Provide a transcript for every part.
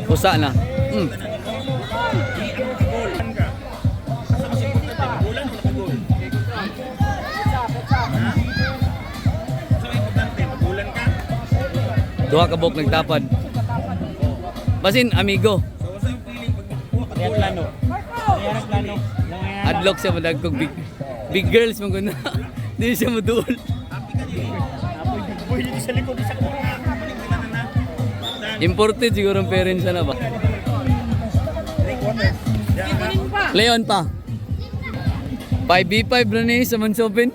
Pusa na. Duha ka buok nagtapad. Basin amigo. Adlock siya madagkog big girls mo guna. Di siya muduol. Imported siguro ang parents na ba? Leon pa. 5v5 na ni sa Mansopen.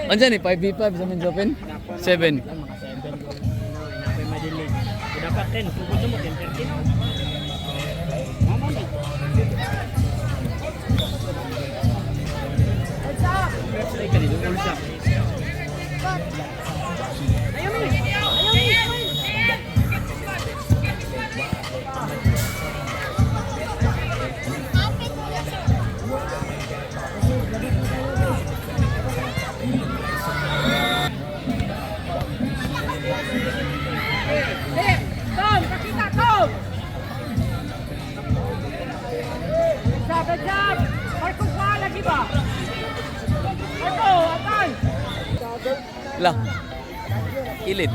Andiyan eh, 5v5 sa Mansopen? 7. Dapat 10, tugod mo 10, 13. Mama ni. Ay kanito ulsa. Lah, kilid.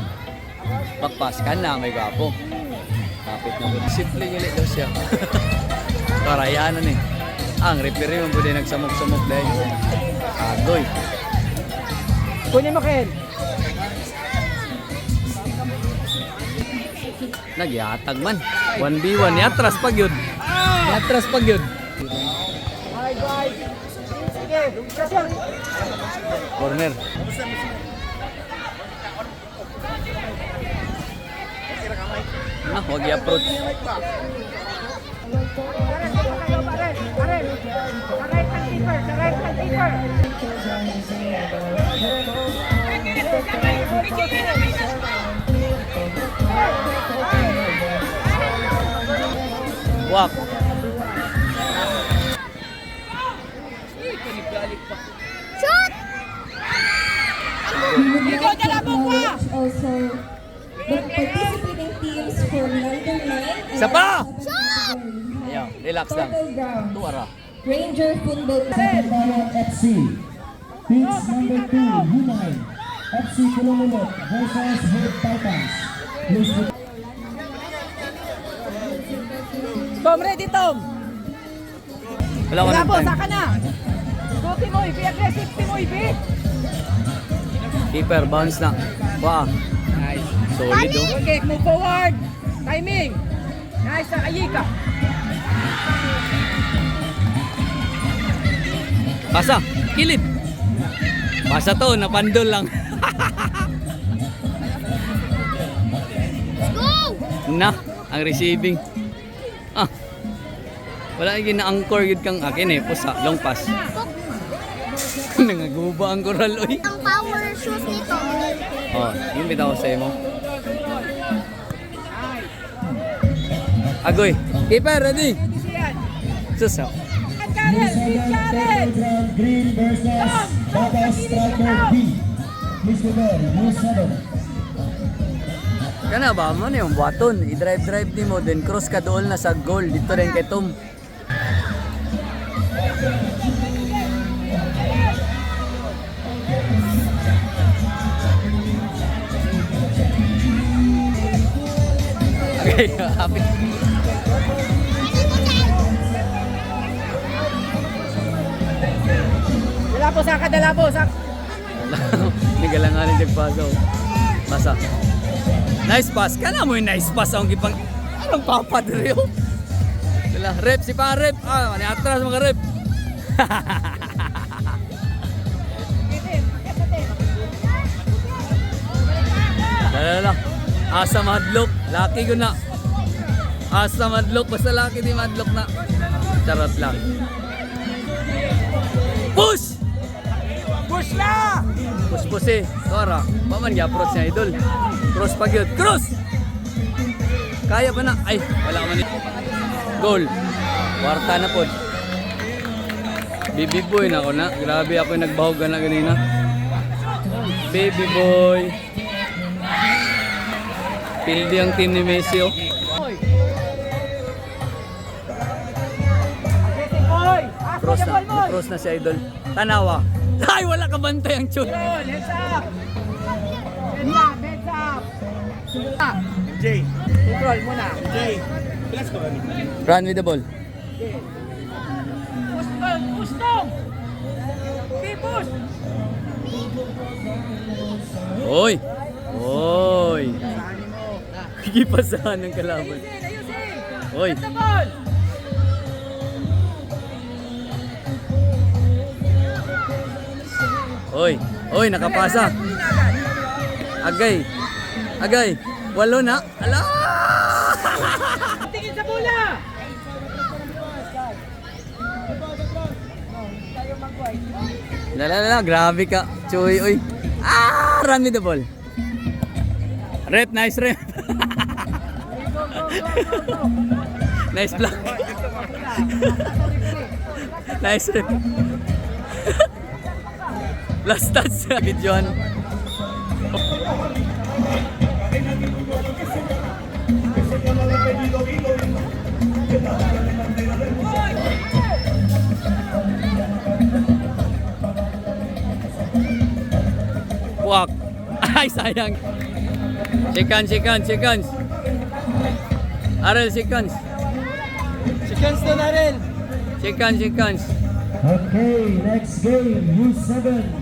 Pakpas ka na, may gapo. Kapit na mo. Simple nyo daw siya. Karayanan eh. Ang referee mo po din nagsamok-samok dahil. Agoy. Kunin mo Ken. Nagyatag man. 1v1. Yatras pag yun. Yatras pag yun. Corner. Nah, huwag i-approach. Wak. Shoot! Ikaw na lang mo pa! Also, the participating teams for London Line and Sapa! Shoot! Ayaw, relax lang. Tuara. Ranger Football FC. Teams number 2, Unite. FC Kulunulot versus Hood Titans. Tom, ready Tom! Wala ko Wala ng po, time. saka na! Go Timoy, be aggressive Timoy, be! Keeper, bounce na. Wow. Nice. Solid oh. Okay, move forward! Timing! Nice, Ayika! Pasa, kilid. Pasa to, napandol lang. Go! Na, ang receiving. Ah. Wala yung gina-anchor yun kang akin eh. Pusa, long pass. Nangaguba ang koral, oy. Ang power shoot nito. Oh, yung bitaw sa'yo mo. Agoy. Keeper, ready? Susaw. Karen, please Karen! Green versus Baba Striker B. Please prepare, use 7. Kana ba mo na yung baton? I-drive ni mo, then cross ka doon na sa goal. Dito rin kay Tom. Okay, happy. Dala po, saka, dala po, saka! Nigalanganin nagpaso. Basa. Nice pass. Kana mo yung nice pass ang gipang. Anong papadriyo? Dala, rep si pa rep. Ah, ni atras mga rep. Dala. Asa madlock. Laki ko na. Asa madlock. Basta laki di madlock na. Charot lang. Push! Push na! Push eh. Tora. Paman approach niya idol. Cross pag yun. Cross! Kaya pa na. Ay, wala man. Goal. Warta na po. Baby boy na ako na. Grabe ako yung nagbahog na ganina. Baby boy. Pildi ang team ni Messi, oh. Oy. Oy. Cross na, cross na si Idol. Tanawa. Ay, wala ka bantay ang chut. Control, heads up. Heads up, heads up. Ah, Jay. control muna. Jay. Plus ko ba? Run with the ball. Push dong. Okay, push. Oy! Oy! Sani mo. Kikipasahan ng kalaban. Ayusin, ayusin. Oy! Get the ball. Oy! Oy, nakapasa. Agay. Agay. Walo na. Ala! Tingin sa bola. Lala, grabe ka. Chuy, oy. Ah! Run with the ball. Rep, nice rep. Nice block. Nice rep. Last touch sa videoan. Wak. Ay, sayang. Seconds. Arel, seconds. Seconds na rin. Seconds. Okay, next game, U7